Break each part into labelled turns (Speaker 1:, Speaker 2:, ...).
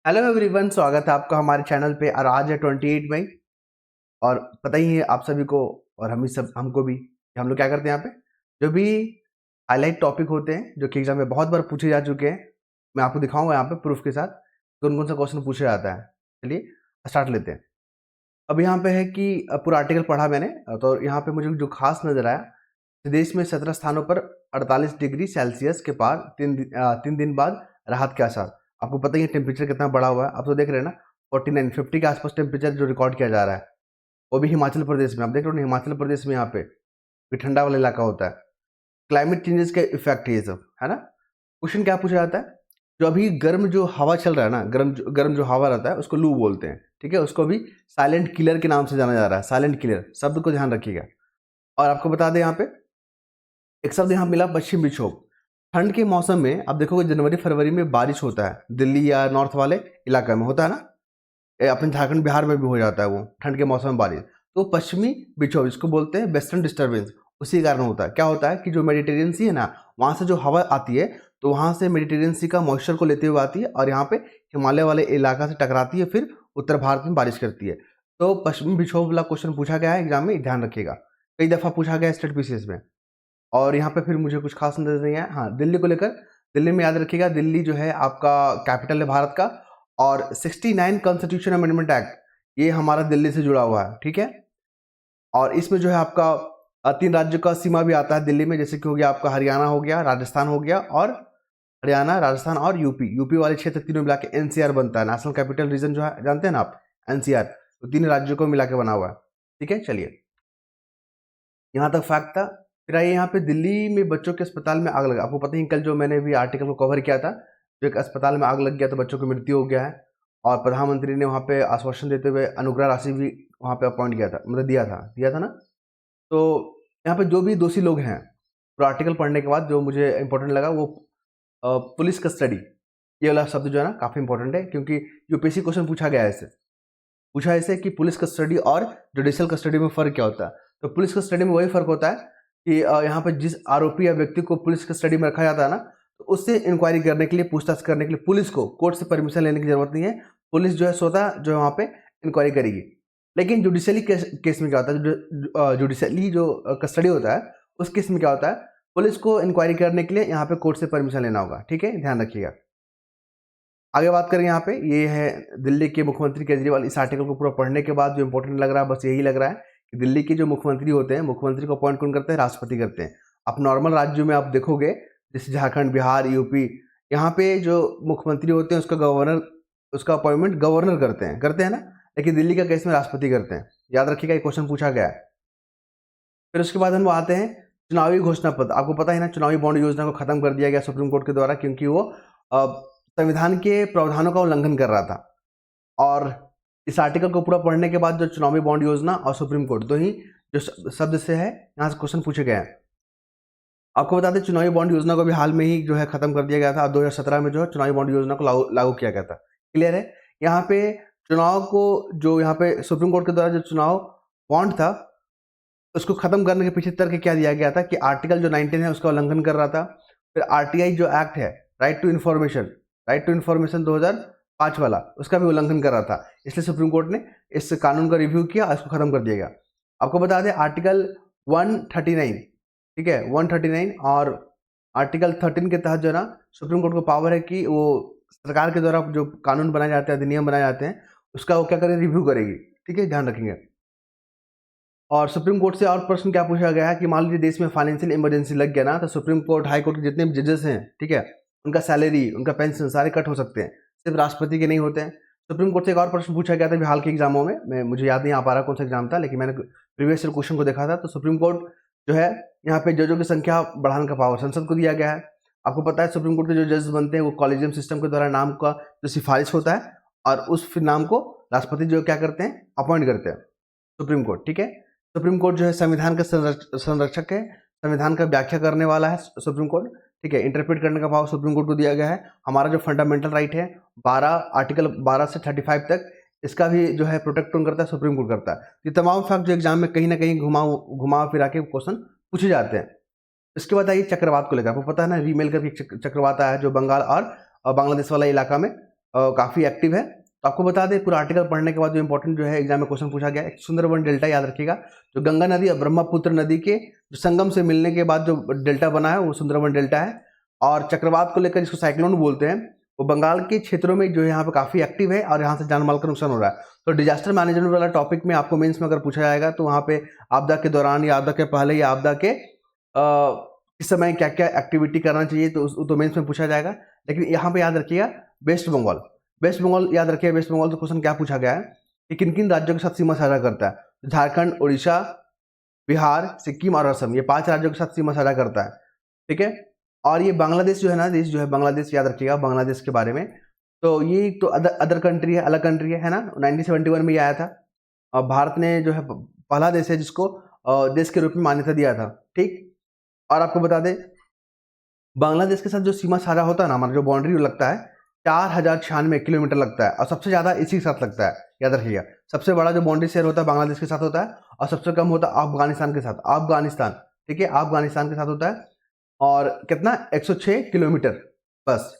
Speaker 1: Hello everyone, स्वागत है आपका हमारे चैनल पे। और आज है 28 मई। और पता ही है आप सभी को और हमको भी कि हम लोग क्या करते हैं यहाँ पे। जो भी हाईलाइट टॉपिक होते हैं जो कि एग्जाम में बहुत बार पूछे जा चुके हैं, मैं आपको दिखाऊंगा यहाँ पे प्रूफ के साथ कौन कौन सा क्वेश्चन पूछा जाता है। चलिए स्टार्ट लेते हैं। अब यहाँ पे है कि पूरा आर्टिकल पढ़ा मैंने, तो यहाँ पे मुझे जो खास नजर आया, देश में 17 स्थानों पर 48 डिग्री सेल्सियस के पार 3 दिन बाद राहत के आसार। आपको पता ही है टेम्परेचर कितना बढ़ा हुआ है, आप तो देख रहे हैं ना। 49-50 के आसपास टेम्परेचर जो रिकॉर्ड किया जा रहा है, वो भी हिमाचल प्रदेश में। आप देख रहे हो ना, हिमाचल प्रदेश में यहाँ पे भी ठंडा वाला इलाका होता है। क्लाइमेट चेंजेस के इफेक्ट ये सब है ना। क्वेश्चन क्या पूछा जाता है, जो अभी गर्म जो हवा चल रहा है ना, गर्म जो हवा रहता है उसको लू बोलते हैं। ठीक है, उसको भी साइलेंट किलर के नाम से जाना जा रहा है। साइलेंट किलर शब्द को ध्यान रखिएगा। और आपको बता दें यहाँ पे एक शब्द यहाँ मिला, पश्चिम विक्षोभ। ठंड के मौसम में आप देखोगे जनवरी फरवरी में बारिश होता है, दिल्ली या नॉर्थ वाले इलाके में होता है ना। अपने झारखंड बिहार में भी हो जाता है वो ठंड के मौसम में बारिश। तो पश्चिमी विक्षोभ इसको बोलते हैं वेस्टर्न डिस्टर्बेंस। उसी कारण होता है। क्या होता है कि जो मेडिटेरियन सी है ना, वहाँ से जो हवा आती है, तो वहाँ से मेडिटेरियन सी का मॉइस्चर को लेते हुए आती है और यहाँ पे हिमालय वाले इलाका से टकराती है, फिर उत्तर भारत में बारिश करती है। तो पश्चिमी विक्षोभ वाला क्वेश्चन पूछा गया है एग्जाम में, ध्यान रखिएगा। कई दफा पूछा गया स्टेट पीसीएस में। और यहाँ पे फिर मुझे कुछ खास नजर नहीं आया। हाँ, दिल्ली को लेकर, दिल्ली में याद रखिएगा, दिल्ली जो है आपका कैपिटल है भारत का। और 69 कॉन्स्टिट्यूशन अमेंडमेंट एक्ट ये हमारा दिल्ली से जुड़ा हुआ है। ठीक है, और इसमें जो है आपका 3 राज्यों का सीमा भी आता है दिल्ली में, जैसे कि हो गया आपका हरियाणा हो गया, राजस्थान हो गया, और हरियाणा, राजस्थान और यूपी वाले क्षेत्र तीनों मिला के एनसीआर बनता है। नेशनल कैपिटल रीजन जो है, जानते हैं ना आप, एनसीआर। तो 3 राज्यों को मिला के बना हुआ है। ठीक है, चलिए यहाँ तक फैक्ट था। फिर आइए यहाँ पे, दिल्ली में बच्चों के अस्पताल में आग लगा। आपको पता ही कल जो मैंने भी आर्टिकल को कवर किया था, जो एक अस्पताल में आग लग गया तो बच्चों की मृत्यु हो गया है। और प्रधानमंत्री ने वहाँ पे आश्वासन देते हुए अनुग्रह राशि भी वहाँ पे अपॉइंट किया था, मतलब दिया था ना। तो यहाँ पे जो भी दोषी लोग हैं, पूरा आर्टिकल पढ़ने के बाद जो मुझे इंपॉर्टेंट लगा वो पुलिस कस्टडी, ये वाला शब्द जो है ना काफ़ी इंपॉर्टेंट है, क्योंकि यूपीएससी क्वेश्चन पूछा ऐसे कि पुलिस कस्टडी और जुडिशियल कस्टडी में फ़र्क क्या होता है। तो पुलिस कस्टडी में वही फ़र्क होता है कि यहाँ पे जिस आरोपी या व्यक्ति को पुलिस कस्टडी में रखा जाता है ना, तो उससे इंक्वायरी करने के लिए, पूछताछ करने के लिए पुलिस को कोर्ट से परमिशन लेने की जरूरत नहीं है। पुलिस जो है स्वतः जो है वहाँ पे इंक्वायरी करेगी। लेकिन जुडिशियली केस में क्या होता है, जुडिशियली जो कस्टडी होता है उस केस में क्या होता है, पुलिस को इंक्वायरी करने के लिए यहाँ पे कोर्ट से परमिशन लेना होगा। ठीक है, ध्यान रखिएगा। आगे बात करें यहाँ पे, ये है दिल्ली के मुख्यमंत्री केजरीवाल। इस आर्टिकल को पूरा पढ़ने के बाद जो इंपॉर्टेंट लग रहा है, बस यही लग रहा है कि दिल्ली के जो मुख्यमंत्री होते हैं, मुख्यमंत्री को अपॉइंट कौन करते हैं, राष्ट्रपति करते हैं। आप नॉर्मल राज्यों में आप देखोगे, जैसे झारखंड, बिहार, यूपी, यहाँ पे जो मुख्यमंत्री होते हैं उसका अपॉइंटमेंट गवर्नर करते हैं ना। लेकिन दिल्ली का केस में राष्ट्रपति करते हैं। याद रखिएगा, ये क्वेश्चन पूछा गया है। फिर उसके बाद हम आते हैं चुनावी घोषणा पत्र। आपको पता है ना, चुनावी बॉन्ड योजना को खत्म कर दिया गया सुप्रीम कोर्ट के द्वारा, क्योंकि वो संविधान के प्रावधानों का उल्लंघन कर रहा था। और इस आर्टिकल को पूरा पढ़ने के बाद जो चुनावी बॉन्ड योजना और सुप्रीम कोर्ट, दो ही जो शब्द से है यहाँ से क्वेश्चन पूछे गए हैं। आपको बता दें, चुनावी बॉन्ड योजना को भी हाल में ही जो है खत्म कर दिया गया था। 2017 में जो है चुनावी बॉन्ड योजना को लागू किया गया था। क्लियर है। यहाँ पे चुनाव को, जो यहाँ पे सुप्रीम कोर्ट के द्वारा जो चुनाव बॉन्ड था उसको खत्म करने के पीछे तर्क क्या दिया गया था कि आर्टिकल जो 19 है उसका उल्लंघन कर रहा था। फिर आरटीआई जो एक्ट है, राइट टू इन्फॉर्मेशन 2005 वाला, उसका भी उल्लंघन कर रहा था। इसलिए सुप्रीम कोर्ट ने इस कानून का रिव्यू किया और इसको खत्म कर दिया गया। आपको बता दें आर्टिकल 139, ठीक है, 139 और आर्टिकल 13 के तहत जो है ना, सुप्रीम कोर्ट को पावर है कि वो सरकार के द्वारा जो कानून बनाए जाते हैं, अधिनियम बनाए जाते हैं, उसका वो क्या करेगी, रिव्यू करेगी। ठीक है, ध्यान रखेंगे। और सुप्रीम कोर्ट से और प्रश्न क्या पूछा गया है कि मान लीजिए देश में फाइनेंशियल इमरजेंसी लग गया ना, तो सुप्रीम कोर्ट, हाई कोर्ट के जितने भी जजेस हैं, ठीक है, उनका सैलरी, उनका पेंशन सारे कट हो सकते हैं, सिर्फ राष्ट्रपति के नहीं होते हैं। सुप्रीम कोर्ट से एक और प्रश्न पूछा गया था हाल के एग्जामों में, मुझे याद नहीं आ पा रहा कौन सा एग्जाम था, लेकिन मैंने प्रीवियस ईयर क्वेश्चन को देखा था। तो सुप्रीम कोर्ट जो है यहाँ पे जजों की संख्या बढ़ाने का पावर संसद को दिया गया है। आपको पता है सुप्रीम कोर्ट के जो जज बनते हैं वो कॉलेजियम सिस्टम के द्वारा नाम का जो सिफारिश होता है, और उस फिर नाम को राष्ट्रपति जो क्या करते हैं, अपॉइंट करते हैं सुप्रीम कोर्ट। ठीक है, सुप्रीम कोर्ट जो है संविधान का संरक्षक है, संविधान का व्याख्या करने वाला है सुप्रीम कोर्ट। ठीक है, इंटरप्रेट करने का पावर सुप्रीम कोर्ट को दिया गया है। हमारा जो फंडामेंटल राइट है 12 आर्टिकल 12 से 35 तक, इसका भी जो है प्रोटेक्ट कौन करता है, सुप्रीम कोर्ट करता है। ये तमाम फैक्ट जो एग्जाम में कहीं ना कहीं घुमा फिरा के क्वेश्चन पूछे जाते हैं। इसके बाद आइए चक्रवात को लेकर। आपको पता है ना, रीमेल का भी चक्रवात आया है जो बंगाल और बांग्लादेश वाला इलाका में काफ़ी एक्टिव है। तो आपको बता दें, पूरा आर्टिकल पढ़ने के बाद जो इंपॉर्टेंट जो है एग्जाम में क्वेश्चन पूछा गया है, सुंदरबन डेल्टा याद रखिएगा, जो गंगा नदी और ब्रह्मपुत्र नदी के जो संगम से मिलने के बाद जो डेल्टा बना है वो सुंदरबन डेल्टा है। और चक्रवात को लेकर जिसको साइक्लोन बोलते हैं, वो बंगाल के क्षेत्रों में जो है यहाँ पे काफ़ी एक्टिव है और यहाँ से जान माल का नुकसान हो रहा है। तो डिजास्टर मैनेजमेंट वाला टॉपिक में आपको मेंस में अगर पूछा जाएगा तो वहाँ पे आपदा के दौरान या आपदा के पहले या आपदा के इस समय क्या क्या एक्टिविटी करना चाहिए तो मेंस में पूछा जाएगा। लेकिन यहाँ पे याद रखिएगा वेस्ट बंगाल, वेस्ट बंगाल याद रखिए, वेस्ट बंगाल तो क्वेश्चन क्या पूछा गया है कि किन किन राज्यों के साथ सीमा साझा करता है। झारखंड, उड़ीसा, बिहार, सिक्किम और असम, ये 5 राज्यों के साथ सीमा साझा करता है, ठीक है। और ये बांग्लादेश जो है ना, देश जो है बांग्लादेश, याद रखिएगा बांग्लादेश के बारे में। तो ये तो अदर कंट्री है, अलग कंट्री है ना। 1971 में ये आया था और भारत ने जो है पहला देश है जिसको देश के रूप में मान्यता दिया था, ठीक। और आपको बता दें बांग्लादेश के साथ जो सीमा साझा होता है ना, हमारा जो बाउंड्री लगता है 4096 किलोमीटर लगता है और सबसे ज़्यादा इसी के साथ लगता है, याद रखिएगा। सबसे बड़ा जो बाउंड्री शेयर होता है बांग्लादेश के साथ होता है और सबसे कम होता है अफगानिस्तान के साथ, अफगानिस्तान, ठीक है, अफगानिस्तान के साथ होता है। और कितना 106 किलोमीटर बस,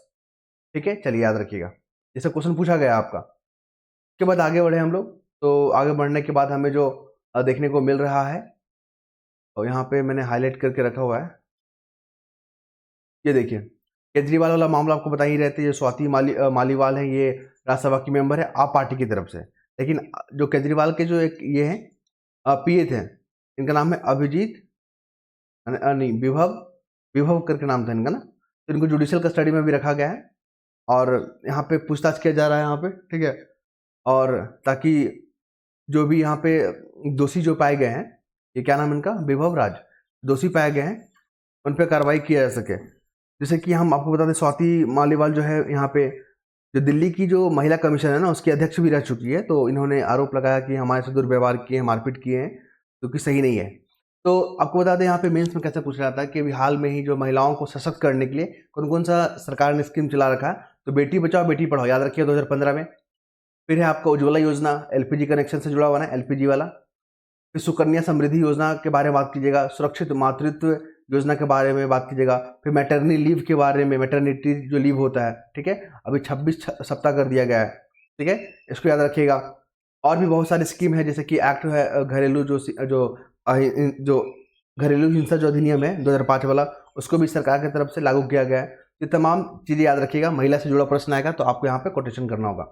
Speaker 1: ठीक है। चलिए याद रखिएगा, जैसे क्वेश्चन पूछा गया आपका। उसके बाद आगे बढ़े हम लोग। तो आगे बढ़ने के बाद हमें जो देखने को मिल रहा है, और यहाँ पे मैंने हाईलाइट करके रखा हुआ है, ये देखिए केजरीवाल वाला मामला आपको बता ही रहते हैं। ये स्वाति मालीवाल है, ये राज्यसभा की मेंबर है आप पार्टी की तरफ से। लेकिन जो केजरीवाल के जो एक ये हैं पीए थे, इनका नाम है अभिजीत, नहीं विभव करके नाम था इनका ना। तो इनको जुडिशियल कस्टडी में भी रखा गया है और यहाँ पे पूछताछ किया जा रहा है यहाँ पे, ठीक है। और ताकि जो भी यहाँ पे दोषी जो पाए गए हैं, ये क्या नाम इनका, विभव राज, दोषी पाए गए हैं, उन पर कार्रवाई किया जा सके। जैसे कि हम आपको बता दें स्वाति मालीवाल जो है यहाँ पे जो दिल्ली की जो महिला कमीशन है ना उसकी अध्यक्ष भी रह चुकी है। तो इन्होंने आरोप लगाया कि हमारे से दुर्व्यवहार किए हैं, मारपीट किए हैं, जो कि सही नहीं है। तो आपको बता दें यहाँ पे मेंस में कैसे पूछ रहा था कि अभी हाल में ही जो महिलाओं को सशक्त करने के लिए कौन कौन सा सरकार ने स्कीम चला रखा है। तो बेटी बचाओ बेटी पढ़ाओ याद रखिए 2015 में। फिर है आपका उज्ज्वला योजना, एलपीजी कनेक्शन से जुड़ा हुआ है, एलपीजी वाला। फिर सुकन्या समृद्धि योजना के बारे में बात कीजिएगा, सुरक्षित मातृत्व योजना के बारे में बात कीजिएगा। फिर मैटरनिटी लीव के बारे में, मैटरनिटी जो लीव होता है, ठीक है, अभी 26 सप्ताह कर दिया गया है, ठीक है, इसको याद रखिएगा। और भी बहुत सारी स्कीम है, जैसे कि एक्ट है घरेलू जो घरेलू हिंसा जो अधिनियम है 2005 वाला, उसको भी सरकार की तरफ से लागू किया गया है। ये तमाम चीज़ें याद रखिएगा। महिला से जुड़ा प्रश्न आएगा तो आपको यहाँ पे कोटेशन करना होगा,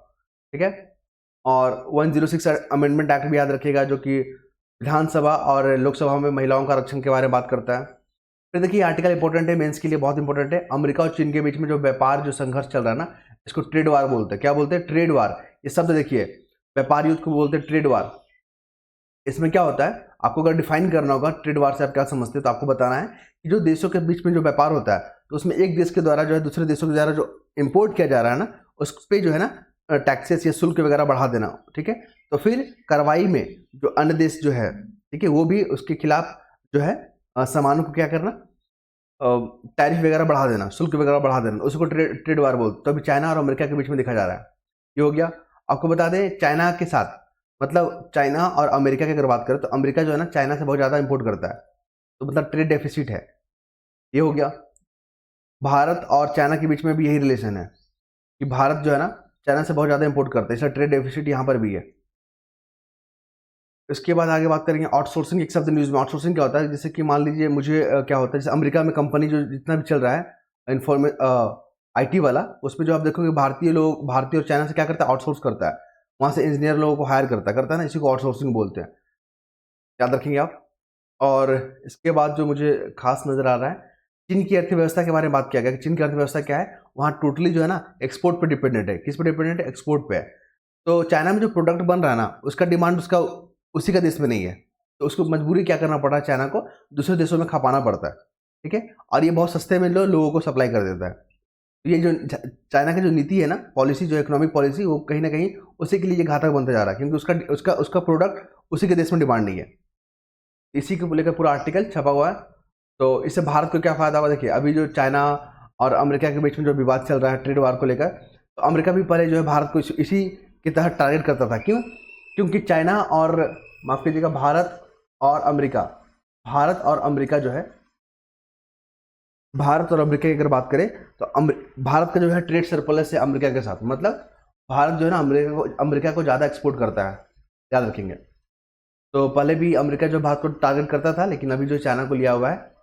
Speaker 1: ठीक है। और 106 अमेंडमेंट एक्ट भी याद रखिएगा, जो कि विधानसभा और लोकसभा में महिलाओं का आरक्षण के बारे में बात करता है। फिर देखिए आर्टिकल इंपॉर्टेंट है, मेंस के लिए बहुत इंपॉर्टेंट है। अमेरिका और चीन के बीच में जो व्यापार जो संघर्ष चल रहा है ना, इसको ट्रेड वार बोलते हैं। क्या बोलते हैं? Trade war. ये शब्द देखिए, व्यापार युद्ध को बोलते हैं ट्रेड वार। इसमें क्या होता है, आपको अगर डिफाइन करना होगा ट्रेड वार से आप क्या समझते हैं, तो आपको बताना है कि जो देशों के बीच में जो व्यापार होता है, तो उसमें एक देश के द्वारा जो है दूसरे देशों के द्वारा जो इम्पोर्ट किया जा रहा है ना, उस पर जो है ना टैक्सेस या शुल्क वगैरह बढ़ा देना, ठीक है। तो फिर कार्रवाई में जो अन्य देश जो है, ठीक है, वो भी उसके खिलाफ जो है सामानों को क्या करना, टैरिफ वगैरह बढ़ा देना, शुल्क वगैरह बढ़ा देना, उसको ट्रेड वार बोलते। तो अभी चाइना और अमेरिका के बीच में देखा जा रहा है, ये हो गया। आपको बता दें चाइना के साथ, मतलब चाइना और अमेरिका की अगर बात करें तो अमेरिका जो है ना चाइना से बहुत ज़्यादा इंपोर्ट करता है, तो मतलब ट्रेड डेफिसिट है, ये हो गया। भारत और चाइना के बीच में भी यही रिलेशन है कि भारत जो है ना चाइना से बहुत ज़्यादा इंपोर्ट करता है, इसलिए ट्रेड डेफिसिट यहाँ पर भी है। इसके बाद आगे बात करेंगे आउटसोर्सिंग। एक शब्द न्यूज़ में आउटसोर्सिंग क्या होता है, जैसे कि मान लीजिए मुझे क्या होता है, जैसे अमेरिका में कंपनी जो जितना भी चल रहा है IT वाला, उसमें जो आप देखोगे भारतीय और चाइना से क्या करता है, आउटसोर्स करता है, वहाँ से इंजीनियर लोगों को हायर करता है ना, इसी को आउटसोर्सिंग बोलते हैं, याद रखेंगे आप। और इसके बाद जो मुझे खास नज़र आ रहा है, चीन की अर्थव्यवस्था के बारे में बात किया गया कि चीन की अर्थव्यवस्था क्या है, वहाँ टोटली जो है ना एक्सपोर्ट पे डिपेंडेंट है। किस पे डिपेंडेंट है? एक्सपोर्ट पे है। तो चाइना में जो प्रोडक्ट बन रहा है ना, उसका डिमांड उसी का देश में नहीं है, तो उसको मजबूरी क्या करना पड़ रहा है, चाइना को दूसरे देशों में खपाना पड़ता है, ठीक है। और ये बहुत सस्ते में लोगों को सप्लाई कर देता है। ये जो चाइना की जो नीति है ना, पॉलिसी, जो इकोनॉमिक पॉलिसी, वो कहीं ना कहीं उसी के लिए घातक बनता जा रहा है, क्योंकि उसका प्रोडक्ट उसी के देश में डिमांड नहीं है। इसी को लेकर पूरा आर्टिकल छपा हुआ है। तो इससे भारत को क्या फायदा हुआ, देखिए अभी जो चाइना और अमेरिका के बीच में जो विवाद चल रहा है ट्रेड वार को लेकर, तो अमेरिका भी पहले जो है भारत को इसी के तहत टारगेट करता था। क्यों? क्योंकि चाइना और, माफ कीजिएगा, भारत और अमेरिका जो है, भारत और अमेरिका की अगर बात करें तो भारत का जो है ट्रेड सरप्लस है अमेरिका के साथ, मतलब भारत जो है ना अमेरिका को ज़्यादा एक्सपोर्ट करता है, याद रखेंगे। तो पहले भी अमेरिका जो भारत को टारगेट करता था, लेकिन अभी जो चाइना को लिया हुआ है।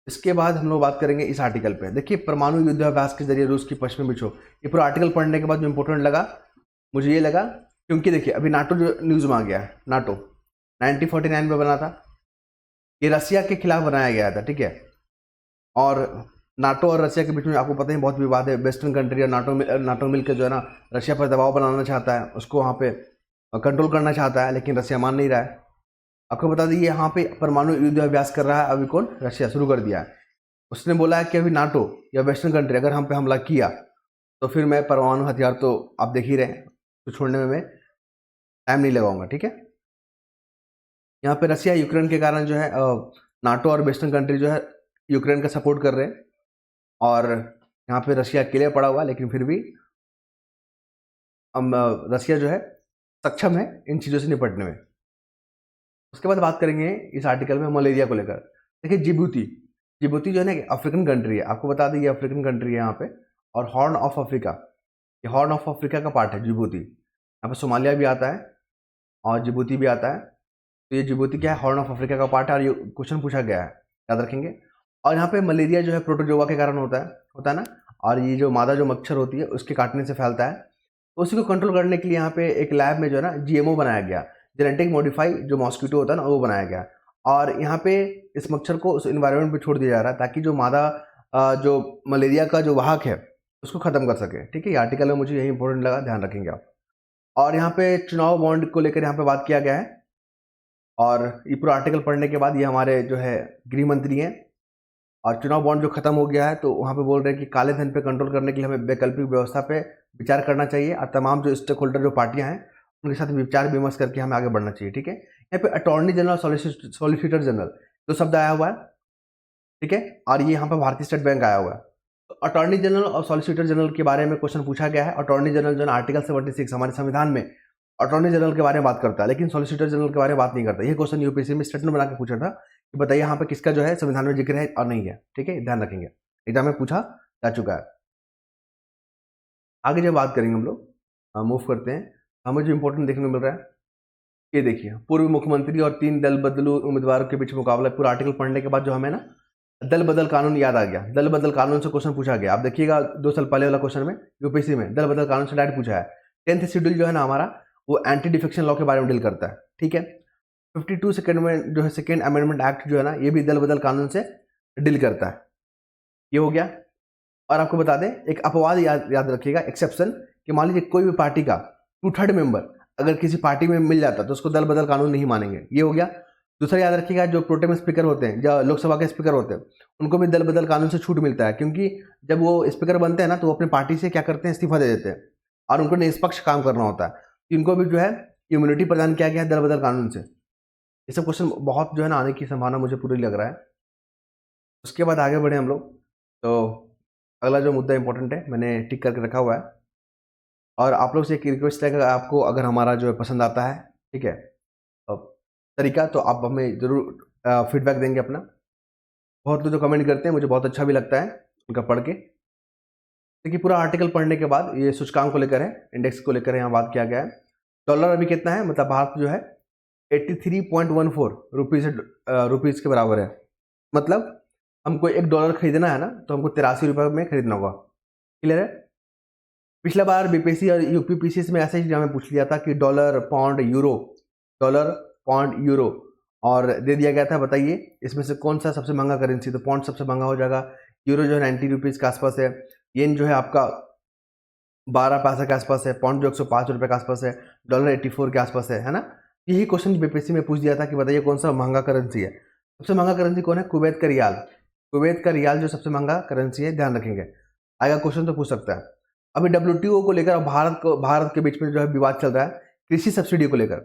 Speaker 1: इसके बाद हम लोग बात करेंगे इस आर्टिकल पे। देखिए, परमाणु युद्धाभ्यास के जरिए रूस की पश्चिमी मित्र, ये पूरा आर्टिकल पढ़ने के बाद जो इंपॉर्टेंट लगा मुझे ये लगा, क्योंकि देखिए अभी नाटो जो न्यूज़ में आ गया है, नाटो 1949 में बना था, ये रसिया के खिलाफ बनाया गया था, ठीक है। और नाटो और रसिया के बीच में आपको पता ही बहुत विवाद है। वेस्टर्न कंट्री और नाटो मिलकर जो है ना रशिया पर दबाव बनाना चाहता है, उसको वहाँ पे कंट्रोल करना चाहता है, लेकिन रसिया मान नहीं रहा है। आपको बता दें यहाँ पे परमाणु युद्ध अभ्यास कर रहा है अभी कौन, रशिया शुरू कर दिया है। उसने बोला है कि अभी नाटो या वेस्टर्न कंट्री अगर हम पे हमला किया तो फिर मैं परमाणु हथियार, तो आप देख ही रहे हैं, तो छोड़ने में मैं टाइम नहीं लगाऊंगा, ठीक है। यहाँ पे रसिया यूक्रेन के कारण जो है नाटो और वेस्टर्न कंट्री जो है यूक्रेन का सपोर्ट कर रहे हैं, और यहाँ पे रशिया अकेले पड़ा हुआ, लेकिन फिर भी रसिया जो है सक्षम है इन चीज़ों से निपटने में। उसके बाद बात करेंगे इस आर्टिकल में मलेरिया को लेकर। देखिए, जिबूती जो है ना अफ्रीकन कंट्री है, आपको बता दें ये अफ्रीकन कंट्री है यहाँ पे, और हॉर्न ऑफ अफ्रीका, ये हॉर्न ऑफ अफ्रीका का पार्ट है जिबूती। यहाँ पे सोमालिया भी आता है और जिबूती भी आता है, तो ये जिबूती क्या है, हॉर्न ऑफ अफ्रीका का पार्ट है, और ये क्वेश्चन पूछा गया है, याद रखेंगे। और यहाँ पे मलेरिया जो है प्रोटोजोआ के कारण होता है ना, और ये जो मादा जो मच्छर होती है उसके काटने से फैलता है। तो उसी को कंट्रोल करने के लिए यहाँ पे एक लैब में जो है ना जीएमओ बनाया गया, जेनेटिक मॉडिफाई जो मॉस्किटो होता है ना वो बनाया गया, और यहाँ पे इस मच्छर को उस इन्वायरमेंट पे छोड़ दिया जा रहा है ताकि जो मादा जो मलेरिया का जो वाहक है उसको ख़त्म कर सके, ठीक है। ये आर्टिकल में मुझे यही इंपॉर्टेंट लगा, ध्यान रखेंगे आप। और यहाँ पे चुनाव बॉन्ड को लेकर यहाँ पे बात किया गया है, और ये पूरा आर्टिकल पढ़ने के बाद ये हमारे जो है गृह मंत्री हैं, और चुनाव बॉन्ड जो खत्म हो गया है तो वहाँ पे बोल रहे हैं कि काले धन पे कंट्रोल करने के लिए हमें वैकल्पिक व्यवस्था पे विचार करना चाहिए, और तमाम जो स्टेक होल्डर जो पार्टियां हैं उनके साथ विचार विमर्श करके हमें आगे बढ़ना चाहिए, ठीक है। यहाँ पे अटॉर्नी जनरल और सॉलिसिटर जनरल जो शब्द आया हुआ है, ठीक है, और ये यहाँ पे भारतीय स्टेट बैंक आया हुआ है। तो अटॉर्नी जनरल और सॉलिसिटर जनरल के बारे में क्वेश्चन पूछा गया है। अटॉर्नी जनरल जो है आर्टिकल 76 हमारे संविधान में अटॉर्नी जनरल के बारे में बात करता है, लेकिन सॉलिसिटर जनरल के बारे में बात नहीं करता। ये क्वेश्चन यूपीएससी में स्टेटमेंट बना के पूछा था कि बताइए यहाँ पे किसका जो है संविधान में जिक्र है और नहीं है, ठीक है, ध्यान रखेंगे, एग्जाम में पूछा जा चुका है। आगे जब बात करेंगे हम लोग मूव करते हैं, हमें जो इंपॉर्टेंट देखने को मिल रहा है ये देखिए, पूर्व मुख्यमंत्री और 3 दल बदलू उम्मीदवारों के बीच मुकाबला। पूरा आर्टिकल पढ़ने के बाद जो हमें ना दल बदल कानून याद आ गया। दल बदल कानून से क्वेश्चन पूछा गया, आप देखिएगा 2 साल पहले वाला क्वेश्चन में यूपीएससी में दल बदल कानून से डायरेक्ट पूछा है। 10th शेड्यूल जो है ना हमारा वो एंटी डिफेक्शन लॉ के बारे में डील करता है, ठीक है। 52 सेकेंड में जो है सेकेंड अमेंडमेंट एक्ट जो है ना ये भी दल बदल कानून से डील करता है, ये हो गया। और आपको बता दें एक अपवाद याद रखिएगा, एक्सेप्शन, कि मान लीजिए कोई भी पार्टी का 2/3 मेंबर अगर किसी पार्टी में मिल जाता तो उसको दल बदल कानून नहीं मानेंगे, ये हो गया। दूसरा याद रखिएगा, जो प्रोटेम स्पीकर होते हैं, जो लोकसभा के स्पीकर होते हैं, उनको भी दल बदल कानून से छूट मिलता है, क्योंकि जब वो स्पीकर बनते हैं ना तो वो अपनी पार्टी से क्या करते हैं, इस्तीफा दे देते हैं, और उनको निष्पक्ष काम करना होता है, तो इनको भी जो है इम्यूनिटी प्रदान किया गया है दल बदल कानून से। ये सब क्वेश्चन बहुत जो है ना आने की संभावना मुझे पूरी लग रहा है। उसके बाद आगे बढ़े हम लोग, तो अगला जो मुद्दा इंपॉर्टेंट है मैंने टिक करके रखा हुआ है, और आप लोग से एक रिक्वेस्ट है कि आपको अगर हमारा जो है पसंद आता है, ठीक है, तरीका, तो आप हमें ज़रूर फीडबैक देंगे अपना। बहुत लोग जो कमेंट करते हैं मुझे बहुत अच्छा भी लगता है उनका पढ़ के। देखिए, पूरा आर्टिकल पढ़ने के बाद ये सूचकांक को लेकर है, इंडेक्स को लेकर यहाँ बात किया गया है। डॉलर अभी कितना है, मतलब भारत जो है 83.14 रुपीज़ के बराबर है। मतलब हमको $1 खरीदना है ना तो हमको 83 रुपये में खरीदना होगा, क्लियर है। पिछला बार बीपीएससी और यूपीपीसीएस में ऐसे ही हमें पूछ लिया था कि डॉलर पाउंड यूरो और दे दिया गया था, बताइए इसमें से कौन सा सबसे महंगा करेंसी, तो पाउंड सबसे महंगा हो जाएगा, यूरो जो है 90 रुपीज़ के आसपास है, येन जो है आपका 12 पैसा के आसपास है, पाउंड जो 105 रुपये के आसपास है, डॉलर 84 के आसपास है ना। यही क्वेश्चन बीपीएससी में पूछ दिया था कि बताइए कौन सा महंगा करेंसी है। सबसे महंगा करेंसी कौन है, कुवैत का रियाल। कुवैत का रियाल जो सबसे महंगा करेंसी है, ध्यान रखेंगे, आएगा क्वेश्चन तो पूछ सकता है। अभी WTO को लेकर भारत के बीच में जो है विवाद चल रहा है कृषि सब्सिडी को लेकर।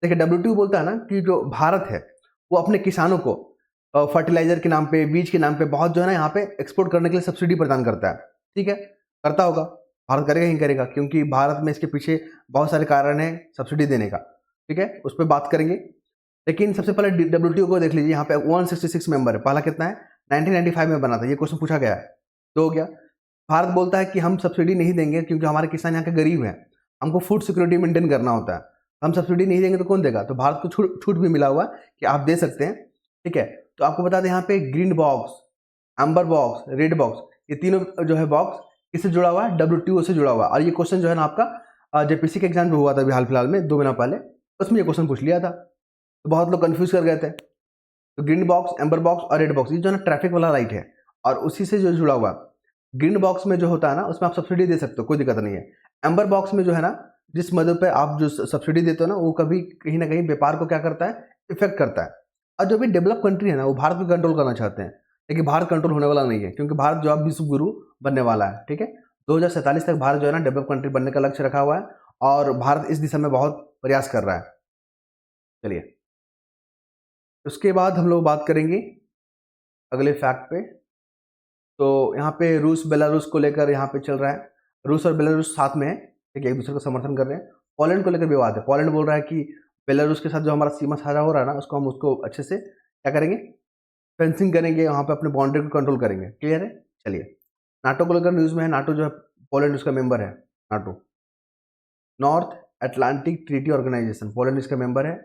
Speaker 1: देखिए, WTO बोलता है ना कि जो भारत है वो अपने किसानों को फर्टिलाइजर के नाम पे, बीज के नाम पे बहुत जो है ना यहाँ पे एक्सपोर्ट करने के लिए सब्सिडी प्रदान करता है, ठीक है, करता होगा, भारत करेगा ही करेगा, क्योंकि भारत में इसके पीछे बहुत सारे कारण हैं सब्सिडी देने का, ठीक है, उस पर बात करेंगे। लेकिन सबसे पहले WTO को देख लीजिए, यहाँ पे 166 मेंबर है, पहला कितना है 1995 में बना था, ये क्वेश्चन पूछा गया है, तो हो गया। भारत बोलता है कि हम सब्सिडी नहीं देंगे क्योंकि हमारे किसान यहाँ के गरीब हैं, हमको फूड सिक्योरिटी मेंटेन करना होता है, हम सब्सिडी नहीं देंगे तो कौन देगा? तो भारत को छूट भी मिला हुआ है कि आप दे सकते हैं, ठीक है। तो आपको बता दें यहाँ पे green box, amber box, red box, ये तीनों जो है बॉक्स किससे जुड़ा हुआ है? WTO से जुड़ा हुआ है। और ये क्वेश्चन जो है ना आपका जेपीसी के एग्जाम में हुआ था अभी हाल फिलहाल में 2 महीना पहले, उसमें ये क्वेश्चन पूछ लिया था, तो बहुत लोग कंफ्यूज कर गए थे। तो ग्रीन बॉक्स, एम्बर बॉक्स और रेड बॉक्स, ये जो है ना ट्रैफिक वाला लाइट है और उसी से जो जुड़ा हुआ है। ग्रीन बॉक्स में जो होता है ना उसमें आप सब्सिडी दे सकते हो, कोई दिक्कत नहीं है। एम्बर बॉक्स में जो है ना जिस मदद पे आप जो सब्सिडी देते हो ना वो कभी कहीं ना कहीं व्यापार को क्या करता है? इफेक्ट करता है। और जो भी डेवलप कंट्री है ना वो भारत को कंट्रोल करना चाहते हैं, लेकिन भारत कंट्रोल होने वाला नहीं है क्योंकि भारत जो अब विश्व गुरु बनने वाला है, ठीक है। 2047 तक भारत जो है ना डेवलप कंट्री बनने का लक्ष्य रखा हुआ है और भारत इस दिशा में बहुत प्रयास कर रहा है। चलिए, उसके बाद हम लोग बात करेंगे अगले फैक्ट पे। तो यहाँ पे रूस बेलारूस को लेकर यहाँ पे चल रहा है, रूस और बेलारूस साथ में है, ठीक है, एक दूसरे को समर्थन कर रहे हैं। पोलैंड को लेकर विवाद है, पोलैंड बोल रहा है कि बेलारूस के साथ जो हमारा सीमा साझा हो रहा है ना उसको हम उसको अच्छे से क्या करेंगे? फेंसिंग करेंगे, वहाँ पे अपने बाउंड्री को कंट्रोल करेंगे। क्लियर है? चलिए, नाटो को लेकर न्यूज़ में है, नाटो जो है पोलैंड उसका मेंबर है, NATO North Atlantic Treaty Organization, Poland इसका मेंबर है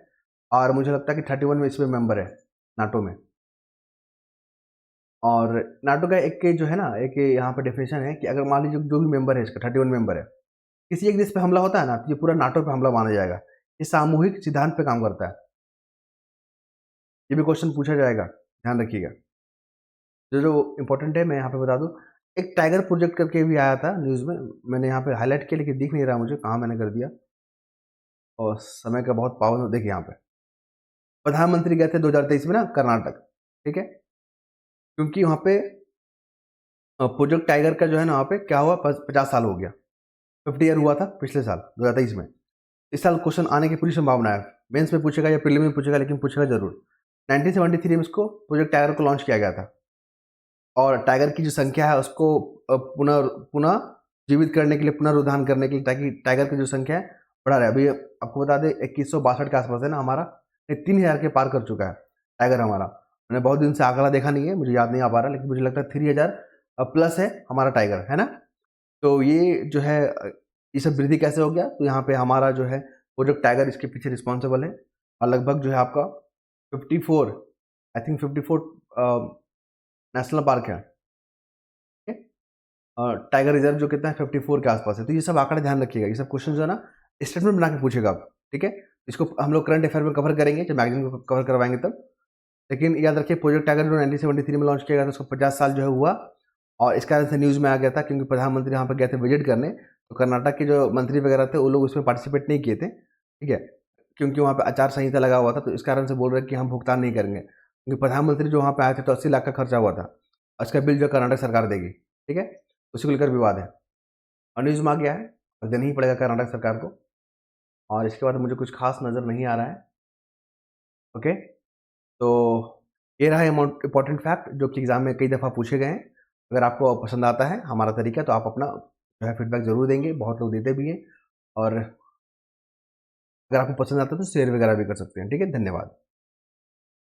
Speaker 1: और मुझे लगता है कि 31 में इसमें मेंबर है नाटो में। और नाटो का एक जो है ना एक यहाँ पे डेफिनेशन है कि अगर मान लीजिए जो भी मेंबर है इसका 31 मेंबर है, किसी एक देश पे हमला होता है ना तो ये पूरा नाटो पे हमला माना जाएगा। ये सामूहिक सिद्धांत पे काम करता है। ये भी क्वेश्चन पूछा जाएगा, ध्यान रखिएगा। जो जो इम्पोर्टेंट है मैं यहाँ पे बता दूँ, एक टाइगर प्रोजेक्ट करके भी आया था न्यूज़ में, मैंने यहाँ पे हाईलाइट किया लेकिन दिख नहीं रहा मुझे कहाँ मैंने कर दिया, और समय का बहुत पावन देखिए यहाँ पे प्रधानमंत्री गए थे 2023 में ना कर्नाटक, ठीक है, क्योंकि वहाँ पे प्रोजेक्ट टाइगर का जो है ना वहाँ पे क्या हुआ 50 साल हो गया, 50 ईयर हुआ था पिछले साल 2023 में। इस साल क्वेश्चन आने की पूरी संभावना है, मेंस में पूछेगा या प्रीलिम में पूछेगा, लेकिन पूछेगा जरूर। 1973 में इसको प्रोजेक्ट टाइगर को लॉन्च किया गया था और टाइगर की जो संख्या है उसको पुनः पुनः जीवित करने के लिए, पुनरुद्धार करने के लिए, ताकि टाइगर की जो संख्या है बढ़ा रहे। अभी आपको बता दें 2162 के आसपास है ना हमारा, 3000 के पार कर चुका है टाइगर हमारा। मैंने बहुत दिन से आंकड़ा देखा नहीं है, मुझे याद नहीं आ पा रहा, लेकिन मुझे लगता है 3000 प्लस है हमारा टाइगर, है ना। तो ये जो है ये सब वृद्धि कैसे हो गया? तो यहाँ पे हमारा जो है प्रोजेक्ट टाइगर इसके पीछे रिस्पॉन्सिबल है और लगभग जो है आपका 54, आई थिंक 54 नेशनल पार्क है, ठीक है? टाइगर रिजर्व जो कितना है 54 के आसपास है। तो ये सब आंकड़े ध्यान रखिएगा, ये सब क्वेश्चन जो है ना स्टेटमेंट बना के पूछेगा आप, ठीक है। इसको हम लोग करंट अफेयर में कवर करेंगे जब मैगजीन को कवर करवाएंगे तब। लेकिन याद रखिए प्रोजेक्ट टाइगर जो 1973 में लॉन्च किया गया था उसको 50 साल जो है हुआ और इस कारण से न्यूज़ में आ गया था क्योंकि प्रधानमंत्री यहाँ पर गए थे विजिट करने, तो कर्नाटक के जो मंत्री वगैरह थे वो लोग उसमें पार्टिसिपेट नहीं किए थे, ठीक है, क्योंकि वहाँ पे आचार संहिता लगा हुआ था। तो इस कारण से बोल रहे हैं कि हम भुगतान नहीं करेंगे, क्योंकि प्रधानमंत्री जो वहाँ पे आए थे तो 80 लाख का खर्चा हुआ था, उसका बिल जो कर्नाटक सरकार देगी, ठीक है, उसी को लेकर विवाद है और न्यूज़ में आ गया है और देना ही पड़ेगा कर्नाटक सरकार को। और इसके बाद मुझे कुछ खास नज़र नहीं आ रहा है। ओके, तो ये रहा इम्पोर्टेंट फैक्ट जो कि एग्जाम में कई दफ़ा पूछे गए हैं। अगर आपको पसंद आता है हमारा तरीका तो आप अपना जो है फीडबैक ज़रूर देंगे, बहुत लोग देते भी हैं, और अगर आपको पसंद आता है तो शेयर वगैरह भी कर सकते हैं। ठीक है, धन्यवाद।